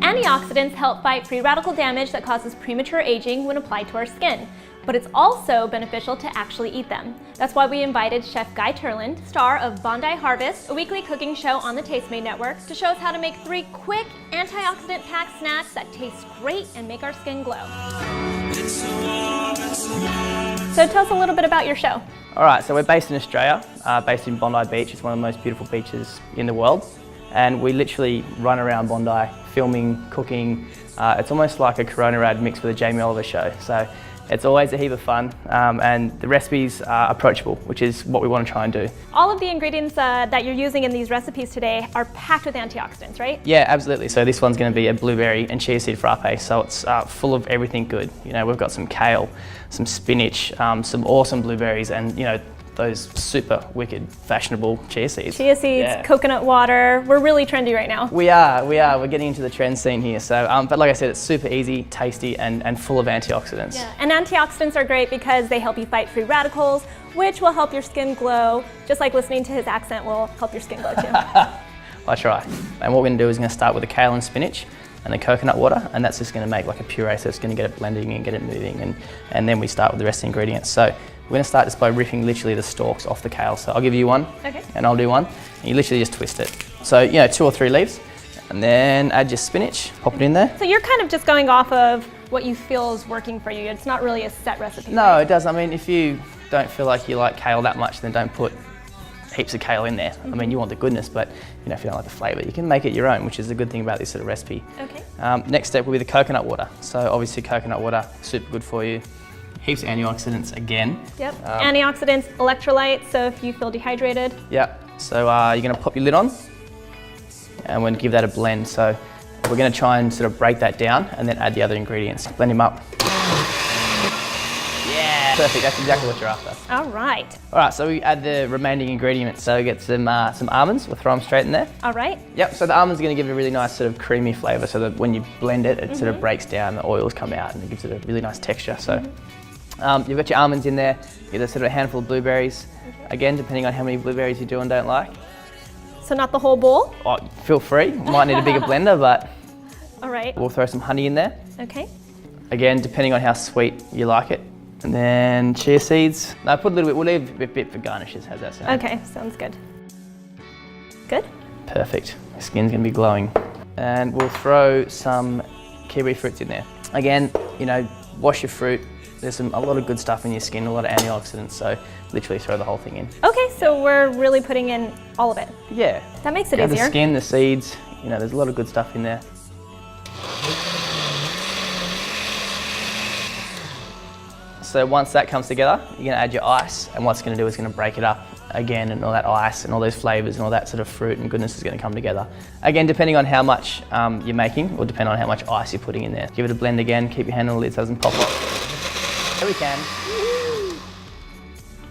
Antioxidants help fight free radical damage that causes premature aging when applied to our skin. But it's also beneficial to actually eat them. That's why we invited Chef Guy Turland, star of Bondi Harvest, a weekly cooking show on the Tastemade Network, to show us how to make 3 quick antioxidant-packed snacks that taste great and make our skin glow. So tell us a little bit about your show. All right, so we're based in Australia, based in Bondi Beach. It's one of the most beautiful beaches in the world. And we literally run around Bondi, filming, cooking. It's almost like a Corona ad mixed with a Jamie Oliver show. So it's always a heap of fun, and the recipes are approachable, which is what we want to try and do. All of the ingredients that you're using in these recipes today are packed with antioxidants, right? Yeah, absolutely. So this one's going to be a blueberry and chia seed frappe. So it's full of everything good. You know, we've got some kale, some spinach, some awesome blueberries, and you know, those super wicked, fashionable chia seeds. Chia seeds, yeah. Coconut water. We're really trendy right now. We are. We're getting into the trend scene here. So, but like I said, it's super easy, tasty, and full of antioxidants. Yeah, and antioxidants are great because they help you fight free radicals, which will help your skin glow. Just like listening to his accent will help your skin glow too. I try. And what we're going to do is going to start with the kale and spinach and the coconut water, and that's just going to make like a puree, so it's going to get it blending and get it moving, and then we start with the rest of the ingredients. So we're going to start this by ripping literally the stalks off the kale. So I'll give you one, okay, and I'll do one, and you literally just twist it. So, you know, 2 or 3 leaves, and then add your spinach, pop it in there. So you're kind of just going off of what you feel is working for you. It's not really a set recipe. No, right? It does. I mean, if you don't feel like you like kale that much, then don't put heaps of kale in there. Mm-hmm. I mean, you want the goodness, but you know, if you don't like the flavour, you can make it your own, which is the good thing about this sort of recipe. Okay. Next step will be the coconut water. So obviously coconut water, super good for you. Heaps of antioxidants again. Yep, antioxidants, electrolytes, so if you feel dehydrated. Yep, so you're going to pop your lid on and we're going to give that a blend. So we're going to try and sort of break that down and then add the other ingredients. Blend them up. Yeah, perfect, that's exactly what you're after. All right. All right, so we add the remaining ingredients. So we get some almonds, we'll throw them straight in there. All right. Yep, so the almonds are going to give it a really nice sort of creamy flavour, so that when you blend it, it sort of breaks down, the oils come out and it gives it a really nice texture. So you've got your almonds in there, you get a sort of a handful of blueberries. Again, depending on how many blueberries you do and don't like. So not the whole bowl? Oh, feel free, might need a bigger blender, but all right. We'll throw some honey in there. Okay. Again, depending on how sweet you like it. And then chia seeds. No, put a little bit, we'll leave a bit for garnishes. How's that sound? Okay, sounds good. Good? Perfect. The skin's gonna be glowing. And we'll throw some kiwi fruits in there. Again, you know, wash your fruit. There's a lot of good stuff in your skin, a lot of antioxidants, so literally throw the whole thing in. Okay, so we're really putting in all of it. Yeah. That makes it easier. The skin, the seeds, you know, there's a lot of good stuff in there. So once that comes together, you're going to add your ice, and what's going to do is going to break it up again, and all that ice and all those flavours and all that sort of fruit and goodness is going to come together. Again, depending on how much you're making, or depending on how much ice you're putting in there. Give it a blend again, keep your hand on the lid so it doesn't pop off. There we can.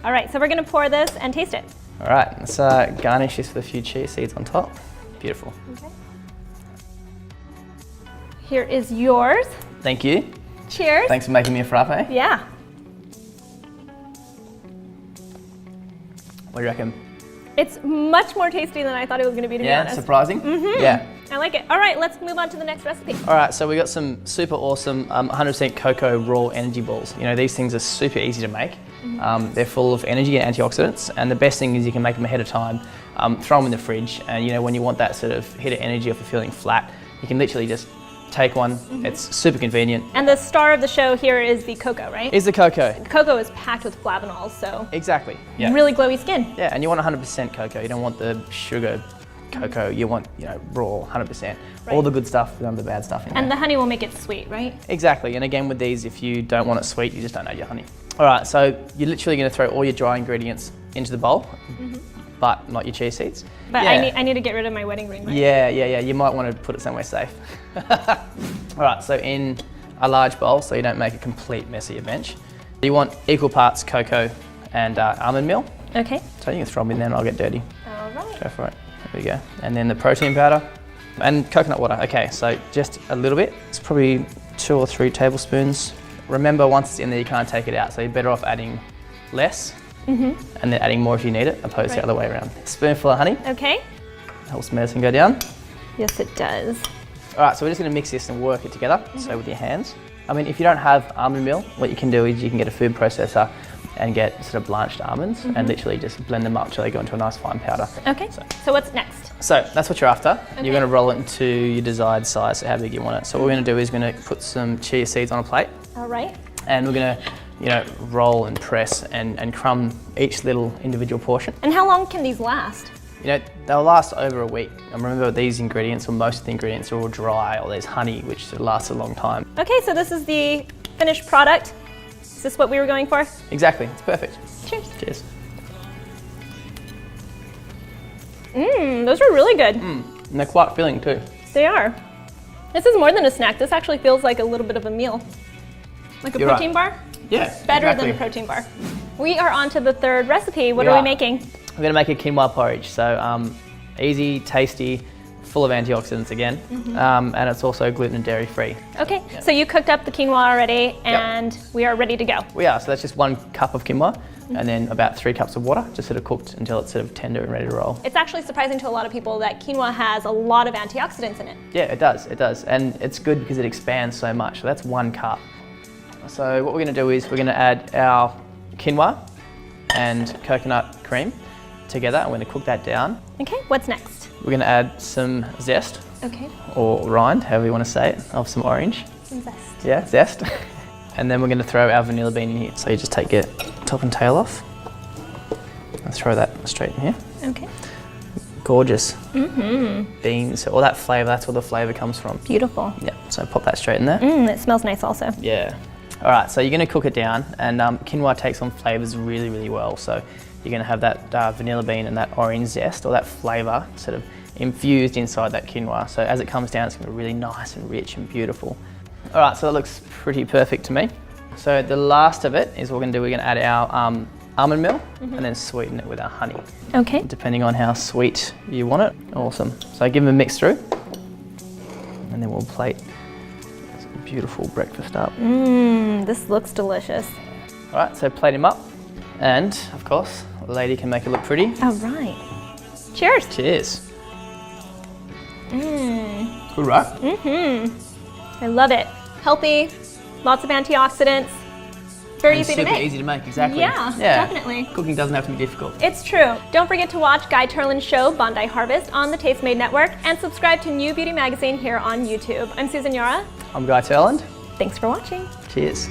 All right, so we're going to pour this and taste it. All right, let's garnish this with a few chia seeds on top. Beautiful. Okay. Here is yours. Thank you. Cheers. Thanks for making me a frappe. Yeah. What do you reckon? It's much more tasty than I thought it was going to be, to be honest. Yeah, surprising? Mm-hmm. Yeah. I like it. All right, let's move on to the next recipe. All right, so we got some super awesome 100% cocoa raw energy balls. You know, these things are super easy to make. They're full of energy and antioxidants, and the best thing is you can make them ahead of time, throw them in the fridge, and you know, when you want that sort of hit of energy or for feeling flat, you can literally just take one. It's super convenient. And the star of the show here is the cocoa, right? Is the cocoa. Cocoa is packed with flavonols, so exactly. Yeah. really glowy skin. Yeah, and you want 100% cocoa. You don't want the sugar cocoa. You want, you know, raw, 100%. All the good stuff, none of the bad stuff in there. And the honey will make it sweet, right? Exactly. And again, with these, if you don't want it sweet, you just don't add your honey. All right, so you're literally going to throw all your dry ingredients into the bowl, but not your chia seeds. But yeah. I need to get rid of my wedding ring, right? Yeah. You might want to put it somewhere safe. All right, so in a large bowl, so you don't make a complete mess of your bench, you want equal parts cocoa and almond meal. Okay. So you can throw them in there and I'll get dirty. All right. Go for it. There we go. And then the protein powder and coconut water. Okay, so just a little bit. It's probably 2 or 3 tablespoons. Remember, once it's in there, you can't take it out, so you're better off adding less and then adding more if you need it, opposed to the other way around. A spoonful of honey. Okay. Helps medicine go down. Yes, it does. All right, so we're just gonna mix this and work it together, so with your hands. I mean, if you don't have almond meal, what you can do is you can get a food processor and get sort of blanched almonds and literally just blend them up till they go into a nice fine powder. Okay, so what's next? So that's what you're after. Okay. You're gonna roll it into your desired size, so how big you want it. So what we're gonna do is we're gonna put some chia seeds on a plate. All right. And we're gonna, roll and press and crumb each little individual portion. And how long can these last? They'll last over a week. And remember, these ingredients, or most of the ingredients, are all dry, or there's honey, which lasts a long time. Okay, so this is the finished product. Is this what we were going for? Exactly, it's perfect. Cheers. Cheers. Those are really good. And they're quite filling too. They are. This is more than a snack. This actually feels like a little bit of a meal. Like a You're protein right. bar? Yeah, Better exactly. than a protein bar. We are on to the third recipe. What are we making? We're gonna make a quinoa porridge. So easy, tasty, full of antioxidants again, and it's also gluten and dairy free. Okay, so you cooked up the quinoa already and we are ready to go. We are, so that's just 1 cup of quinoa and then about 3 cups of water, just sort of cooked until it's sort of tender and ready to roll. It's actually surprising to a lot of people that quinoa has a lot of antioxidants in it. Yeah, it does. And it's good because it expands so much. So that's 1 cup. So what we're gonna do is we're gonna add our quinoa and coconut cream together. I'm gonna cook that down. Okay, what's next? We're gonna add some zest, Okay, or rind, however you wanna say it, of some orange. some zest. Yeah, zest. And then we're gonna throw our vanilla bean in here. So you just take your top and tail off and throw that straight in here. Okay. Gorgeous beans, all that flavour, that's where the flavour comes from. Beautiful. Yeah, so pop that straight in there. It smells nice also. Yeah. All right, so you're gonna cook it down, and quinoa takes on flavours really, really well. So you're gonna have that vanilla bean and that orange zest, or that flavour sort of infused inside that quinoa. So as it comes down, it's gonna be really nice and rich and beautiful. All right, so that looks pretty perfect to me. So the last of it is what we're gonna do, we're gonna add our almond meal and then sweeten it with our honey, Okay. depending on how sweet you want it. Awesome. So give them a mix through, and then we'll plate some beautiful breakfast up. This looks delicious. All right, so plate him up, and of course, the lady can make it look pretty. All right. Cheers. Cheers. Good, right? I love it. Healthy, lots of antioxidants. Very easy to super make. easy to make, exactly. Yeah, definitely. Cooking doesn't have to be difficult. It's true. Don't forget to watch Guy Turlin's show, Bondi Harvest, on the Taste Made Network, and subscribe to New Beauty Magazine here on YouTube. I'm Susan Yara. I'm Guy Turland. Thanks for watching. Cheers.